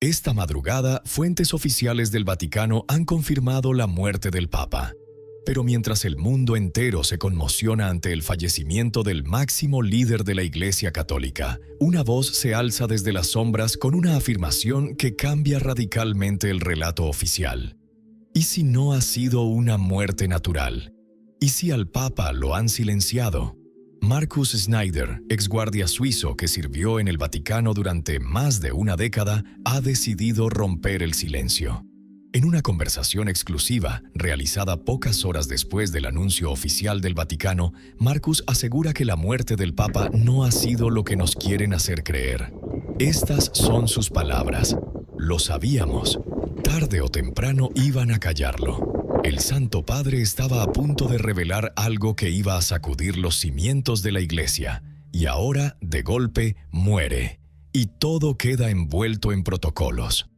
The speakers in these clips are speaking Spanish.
Esta madrugada, fuentes oficiales del Vaticano han confirmado la muerte del Papa. Pero mientras el mundo entero se conmociona ante el fallecimiento del máximo líder de la Iglesia Católica, una voz se alza desde las sombras con una afirmación que cambia radicalmente el relato oficial. ¿Y si no ha sido una muerte natural? ¿Y si al Papa lo han silenciado? Markus Schneider, exguardia suizo que sirvió en el Vaticano durante más de una década, ha decidido romper el silencio. En una conversación exclusiva, realizada pocas horas después del anuncio oficial del Vaticano, Markus asegura que la muerte del Papa no ha sido lo que nos quieren hacer creer. Estas son sus palabras. Lo sabíamos. Tarde o temprano iban a callarlo. El Santo Padre estaba a punto de revelar algo que iba a sacudir los cimientos de la Iglesia, y ahora, de golpe, muere, y todo queda envuelto en protocolos.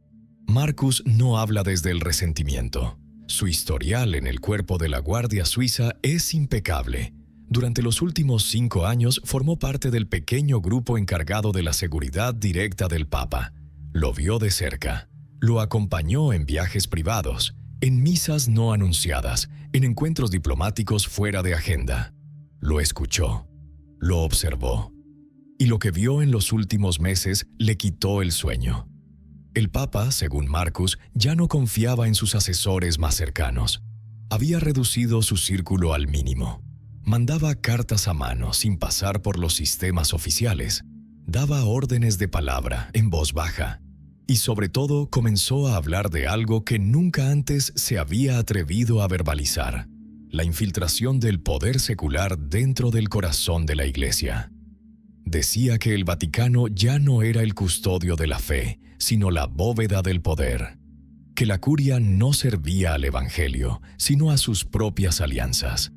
Markus no habla desde el resentimiento. Su historial en el cuerpo de la Guardia Suiza es impecable. Durante los últimos 5 años formó parte del pequeño grupo encargado de la seguridad directa del Papa. Lo vio de cerca. Lo acompañó en viajes privados, en misas no anunciadas, en encuentros diplomáticos fuera de agenda. Lo escuchó, lo observó, y lo que vio en los últimos meses le quitó el sueño. El Papa, según Markus, ya no confiaba en sus asesores más cercanos. Había reducido su círculo al mínimo. Mandaba cartas a mano sin pasar por los sistemas oficiales. Daba órdenes de palabra en voz baja. Y sobre todo comenzó a hablar de algo que nunca antes se había atrevido a verbalizar: la infiltración del poder secular dentro del corazón de la Iglesia. Decía que el Vaticano ya no era el custodio de la fe, sino la bóveda del poder. Que la curia no servía al Evangelio, sino a sus propias alianzas.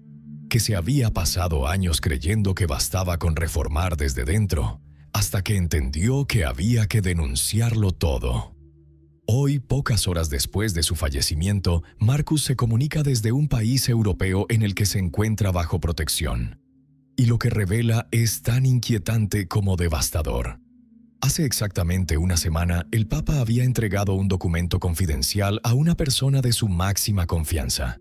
Que se había pasado años creyendo que bastaba con reformar desde dentro, hasta que entendió que había que denunciarlo todo. Hoy, pocas horas después de su fallecimiento, Markus se comunica desde un país europeo en el que se encuentra bajo protección. Y lo que revela es tan inquietante como devastador. Hace exactamente una semana, el Papa había entregado un documento confidencial a una persona de su máxima confianza.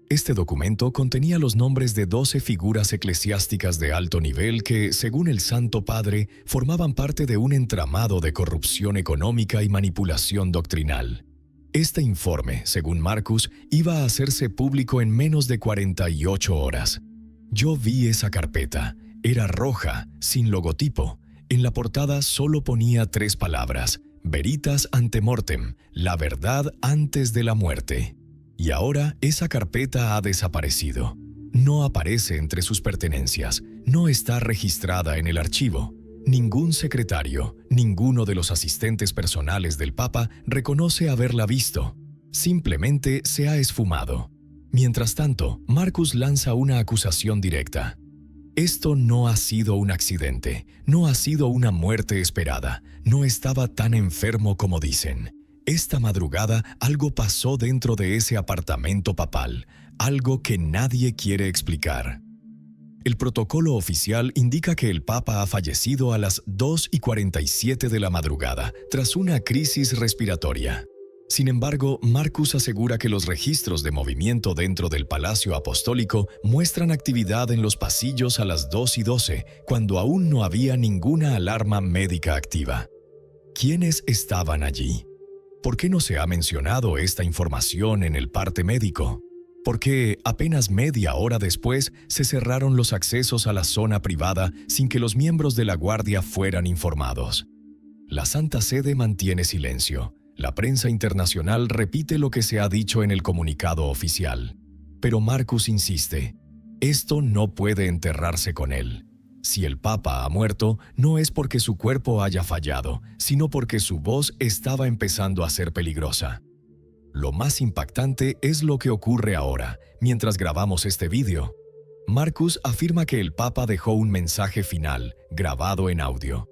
Este documento contenía los nombres de 12 figuras eclesiásticas de alto nivel que, según el Santo Padre, formaban parte de un entramado de corrupción económica y manipulación doctrinal. Este informe, según Markus, iba a hacerse público en menos de 48 horas. Yo vi esa carpeta. Era roja, sin logotipo. En la portada solo ponía 3 palabras: Veritas ante mortem, la verdad antes de la muerte. Y ahora esa carpeta ha desaparecido. No aparece entre sus pertenencias, no está registrada en el archivo. Ningún secretario, ninguno de los asistentes personales del Papa reconoce haberla visto. Simplemente se ha esfumado. Mientras tanto, Markus lanza una acusación directa. Esto no ha sido un accidente, no ha sido una muerte esperada, no estaba tan enfermo como dicen. Esta madrugada algo pasó dentro de ese apartamento papal, algo que nadie quiere explicar. El protocolo oficial indica que el Papa ha fallecido a las 2:47 de la madrugada, tras una crisis respiratoria. Sin embargo, Markus asegura que los registros de movimiento dentro del Palacio Apostólico muestran actividad en los pasillos a las 2:12, cuando aún no había ninguna alarma médica activa. ¿Quiénes estaban allí? ¿Por qué no se ha mencionado esta información en el parte médico? ¿Por qué apenas media hora después se cerraron los accesos a la zona privada sin que los miembros de la Guardia fueran informados? La Santa Sede mantiene silencio. La prensa internacional repite lo que se ha dicho en el comunicado oficial. Pero Markus insiste: esto no puede enterrarse con él. Si el Papa ha muerto, no es porque su cuerpo haya fallado, sino porque su voz estaba empezando a ser peligrosa. Lo más impactante es lo que ocurre ahora, mientras grabamos este vídeo. Markus afirma que el Papa dejó un mensaje final, grabado en audio.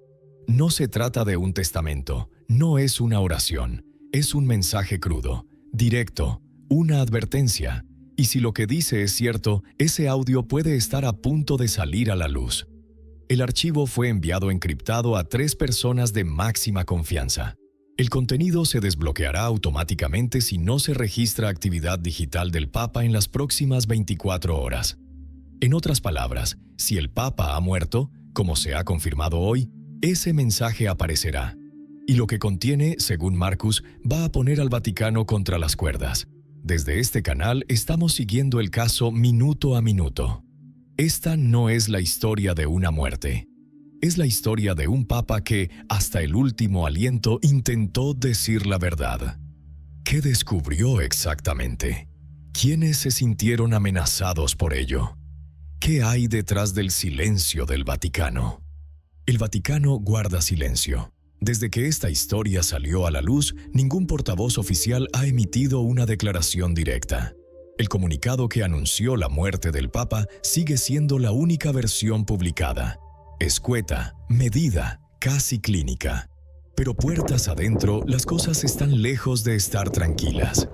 No se trata de un testamento, no es una oración, es un mensaje crudo, directo, una advertencia. Y si lo que dice es cierto, ese audio puede estar a punto de salir a la luz. El archivo fue enviado encriptado a 3 personas de máxima confianza. El contenido se desbloqueará automáticamente si no se registra actividad digital del Papa en las próximas 24 horas. En otras palabras, si el Papa ha muerto, como se ha confirmado hoy, ese mensaje aparecerá. Y lo que contiene, según Marcus, va a poner al Vaticano contra las cuerdas. Desde este canal estamos siguiendo el caso minuto a minuto. Esta no es la historia de una muerte. Es la historia de un papa que, hasta el último aliento, intentó decir la verdad. ¿Qué descubrió exactamente? ¿Quiénes se sintieron amenazados por ello? ¿Qué hay detrás del silencio del Vaticano? El Vaticano guarda silencio. Desde que esta historia salió a la luz, ningún portavoz oficial ha emitido una declaración directa. El comunicado que anunció la muerte del Papa sigue siendo la única versión publicada. Escueta, medida, casi clínica. Pero puertas adentro, las cosas están lejos de estar tranquilas.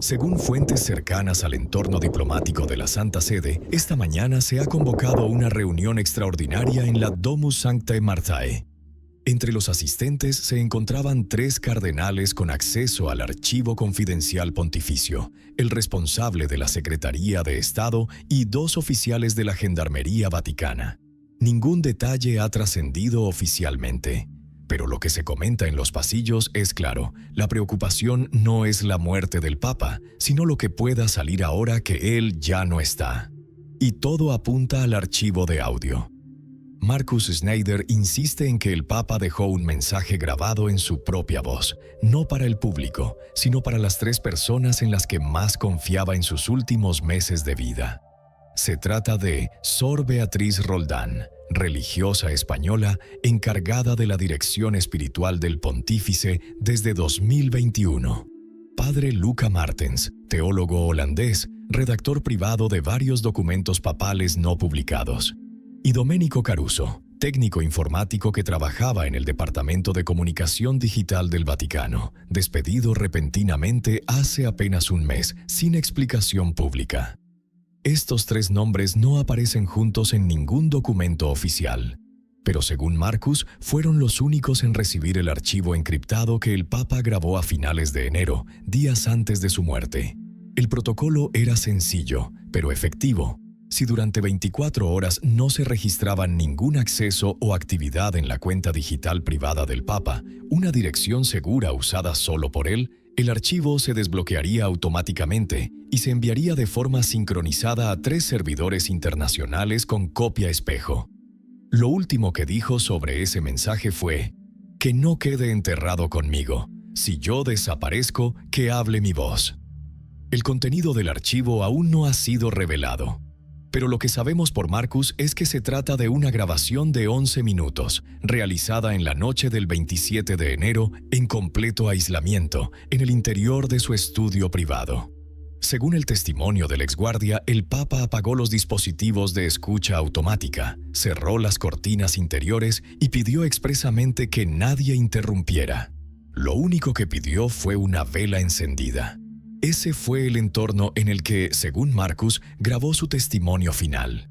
Según fuentes cercanas al entorno diplomático de la Santa Sede, esta mañana se ha convocado una reunión extraordinaria en la Domus Sanctae Marthae. Entre los asistentes se encontraban 3 cardenales con acceso al archivo confidencial pontificio, el responsable de la Secretaría de Estado y 2 oficiales de la Gendarmería Vaticana. Ningún detalle ha trascendido oficialmente, pero lo que se comenta en los pasillos es claro: la preocupación no es la muerte del Papa, sino lo que pueda salir ahora que él ya no está. Y todo apunta al archivo de audio. Marcus Schneider insiste en que el Papa dejó un mensaje grabado en su propia voz, no para el público, sino para las 3 personas en las que más confiaba en sus últimos meses de vida. Se trata de Sor Beatriz Roldán, religiosa española encargada de la dirección espiritual del pontífice desde 2021. Padre Luca Martens, teólogo holandés, redactor privado de varios documentos papales no publicados. Y Domenico Caruso, técnico informático que trabajaba en el Departamento de Comunicación Digital del Vaticano, despedido repentinamente hace apenas un mes, sin explicación pública. Estos 3 nombres no aparecen juntos en ningún documento oficial, pero según Marcus, fueron los únicos en recibir el archivo encriptado que el Papa grabó a finales de enero, días antes de su muerte. El protocolo era sencillo, pero efectivo. Si durante 24 horas no se registraba ningún acceso o actividad en la cuenta digital privada del Papa, una dirección segura usada solo por él, el archivo se desbloquearía automáticamente y se enviaría de forma sincronizada a 3 servidores internacionales con copia espejo. Lo último que dijo sobre ese mensaje fue: «Que no quede enterrado conmigo. Si yo desaparezco, que hable mi voz». El contenido del archivo aún no ha sido revelado. Pero lo que sabemos por Marcus es que se trata de una grabación de 11 minutos, realizada en la noche del 27 de enero en completo aislamiento, en el interior de su estudio privado. Según el testimonio del exguardia, el Papa apagó los dispositivos de escucha automática, cerró las cortinas interiores y pidió expresamente que nadie interrumpiera. Lo único que pidió fue una vela encendida. Ese fue el entorno en el que, según Marcus, grabó su testimonio final.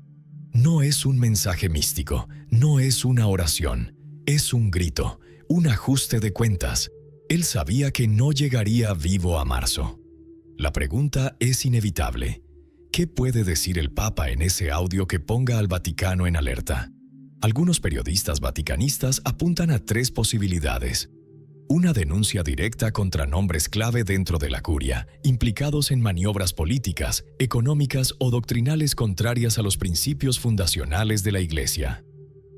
No es un mensaje místico, no es una oración, es un grito, un ajuste de cuentas. Él sabía que no llegaría vivo a marzo. La pregunta es inevitable. ¿Qué puede decir el Papa en ese audio que ponga al Vaticano en alerta? Algunos periodistas vaticanistas apuntan a 3 posibilidades. Una denuncia directa contra nombres clave dentro de la curia, implicados en maniobras políticas, económicas o doctrinales contrarias a los principios fundacionales de la Iglesia.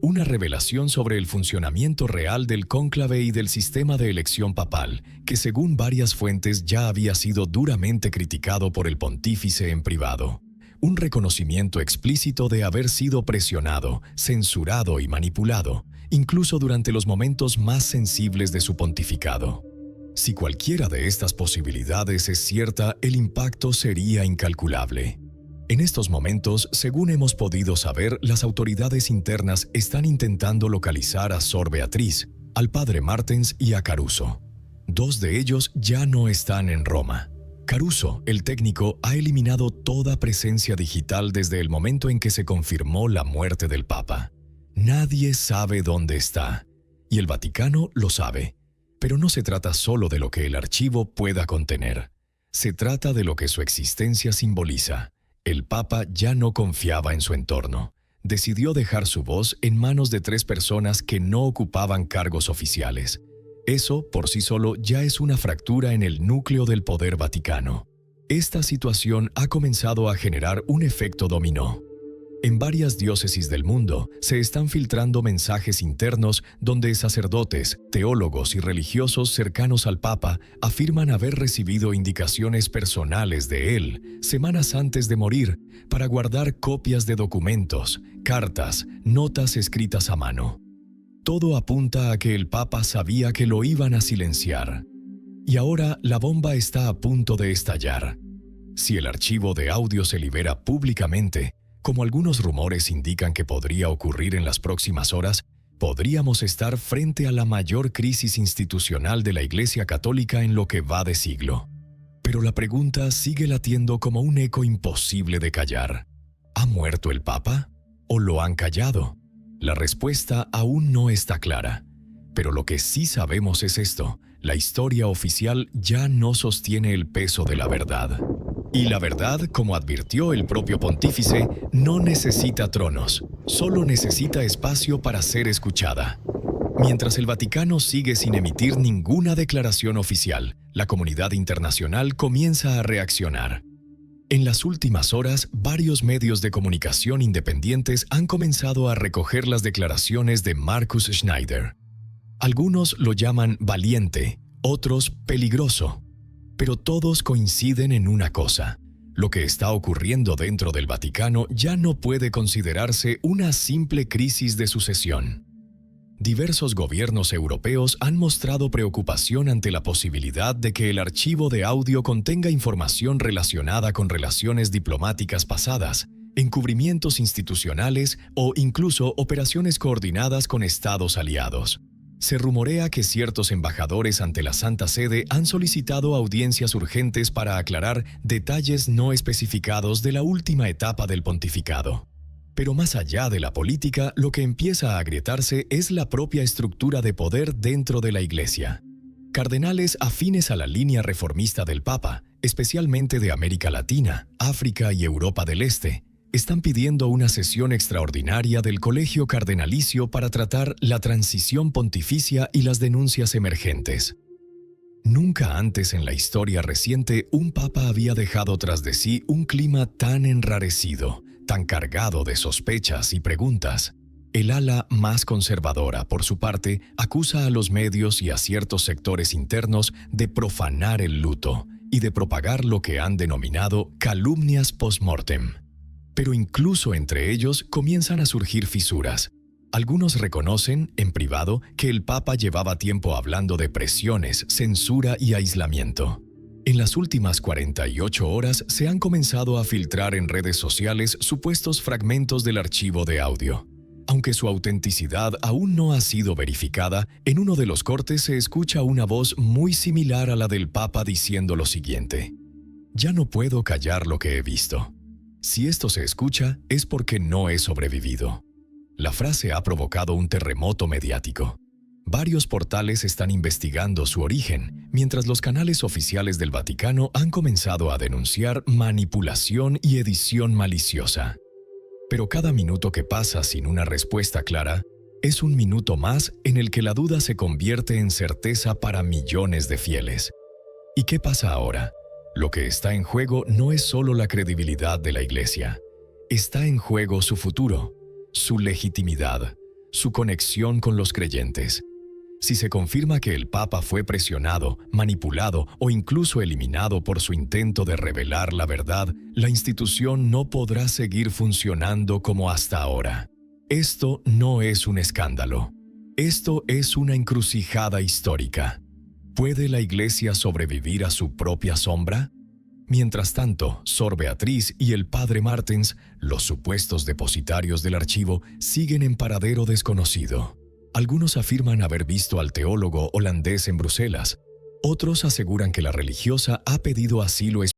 Una revelación sobre el funcionamiento real del cónclave y del sistema de elección papal, que según varias fuentes ya había sido duramente criticado por el pontífice en privado. Un reconocimiento explícito de haber sido presionado, censurado y manipulado, incluso durante los momentos más sensibles de su pontificado. Si cualquiera de estas posibilidades es cierta, el impacto sería incalculable. En estos momentos, según hemos podido saber, las autoridades internas están intentando localizar a Sor Beatriz, al padre Martens y a Caruso. 2 de ellos ya no están en Roma. Caruso, el técnico, ha eliminado toda presencia digital desde el momento en que se confirmó la muerte del Papa. Nadie sabe dónde está, y el Vaticano lo sabe. Pero no se trata solo de lo que el archivo pueda contener. Se trata de lo que su existencia simboliza. El Papa ya no confiaba en su entorno. Decidió dejar su voz en manos de 3 personas que no ocupaban cargos oficiales. Eso, por sí solo, ya es una fractura en el núcleo del poder vaticano. Esta situación ha comenzado a generar un efecto dominó. En varias diócesis del mundo se están filtrando mensajes internos donde sacerdotes, teólogos y religiosos cercanos al Papa afirman haber recibido indicaciones personales de él semanas antes de morir para guardar copias de documentos, cartas, notas escritas a mano. Todo apunta a que el Papa sabía que lo iban a silenciar. Y ahora la bomba está a punto de estallar. Si el archivo de audio se libera públicamente, como algunos rumores indican que podría ocurrir en las próximas horas, podríamos estar frente a la mayor crisis institucional de la Iglesia Católica en lo que va de siglo. Pero la pregunta sigue latiendo como un eco imposible de callar. ¿Ha muerto el Papa? ¿O lo han callado? La respuesta aún no está clara. Pero lo que sí sabemos es esto: la historia oficial ya no sostiene el peso de la verdad. Y la verdad, como advirtió el propio pontífice, no necesita tronos, solo necesita espacio para ser escuchada. Mientras el Vaticano sigue sin emitir ninguna declaración oficial, la comunidad internacional comienza a reaccionar. En las últimas horas, varios medios de comunicación independientes han comenzado a recoger las declaraciones de Markus Schneider. Algunos lo llaman valiente, otros peligroso. Pero todos coinciden en una cosa: lo que está ocurriendo dentro del Vaticano ya no puede considerarse una simple crisis de sucesión. Diversos gobiernos europeos han mostrado preocupación ante la posibilidad de que el archivo de audio contenga información relacionada con relaciones diplomáticas pasadas, encubrimientos institucionales o incluso operaciones coordinadas con estados aliados. Se rumorea que ciertos embajadores ante la Santa Sede han solicitado audiencias urgentes para aclarar detalles no especificados de la última etapa del pontificado. Pero más allá de la política, lo que empieza a agrietarse es la propia estructura de poder dentro de la Iglesia. Cardenales afines a la línea reformista del Papa, especialmente de América Latina, África y Europa del Este, están pidiendo una sesión extraordinaria del Colegio Cardenalicio para tratar la transición pontificia y las denuncias emergentes. Nunca antes en la historia reciente un papa había dejado tras de sí un clima tan enrarecido, tan cargado de sospechas y preguntas. El ala más conservadora, por su parte, acusa a los medios y a ciertos sectores internos de profanar el luto y de propagar lo que han denominado calumnias post-mortem. Pero incluso entre ellos comienzan a surgir fisuras. Algunos reconocen, en privado, que el Papa llevaba tiempo hablando de presiones, censura y aislamiento. En las últimas 48 horas se han comenzado a filtrar en redes sociales supuestos fragmentos del archivo de audio. Aunque su autenticidad aún no ha sido verificada, en uno de los cortes se escucha una voz muy similar a la del Papa diciendo lo siguiente: «Ya no puedo callar lo que he visto. Si esto se escucha, es porque no he sobrevivido». La frase ha provocado un terremoto mediático. Varios portales están investigando su origen, mientras los canales oficiales del Vaticano han comenzado a denunciar manipulación y edición maliciosa. Pero cada minuto que pasa sin una respuesta clara es un minuto más en el que la duda se convierte en certeza para millones de fieles. ¿Y qué pasa ahora? Lo que está en juego no es solo la credibilidad de la Iglesia. Está en juego su futuro, su legitimidad, su conexión con los creyentes. Si se confirma que el Papa fue presionado, manipulado o incluso eliminado por su intento de revelar la verdad, la institución no podrá seguir funcionando como hasta ahora. Esto no es un escándalo. Esto es una encrucijada histórica. ¿Puede la Iglesia sobrevivir a su propia sombra? Mientras tanto, Sor Beatriz y el Padre Martens, los supuestos depositarios del archivo, siguen en paradero desconocido. Algunos afirman haber visto al teólogo holandés en Bruselas. Otros aseguran que la religiosa ha pedido asilo